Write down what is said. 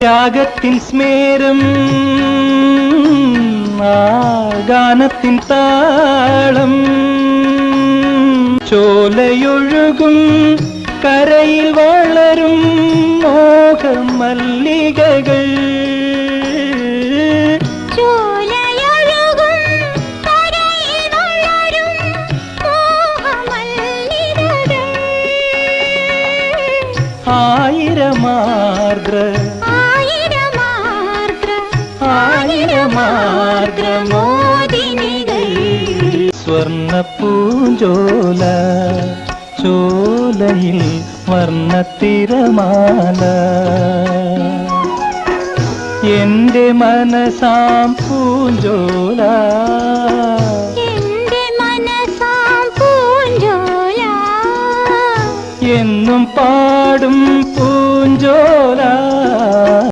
ത്യാഗത്തിൻ സ്മേരം ഗാനത്തിൻ താളം ചോലയൊഴുകും കരയിൽ വളരും മോഹമല്ലികകൾ ആയിരമാർദ്രമോദിനികൾ സ്വർണ്ണപ്പൂഞ്ചോല ചോലയിൽ വർണ്ണത്തിരമാല എന്റെ മനസാം പൂഞ്ചോല എന്നും പാടും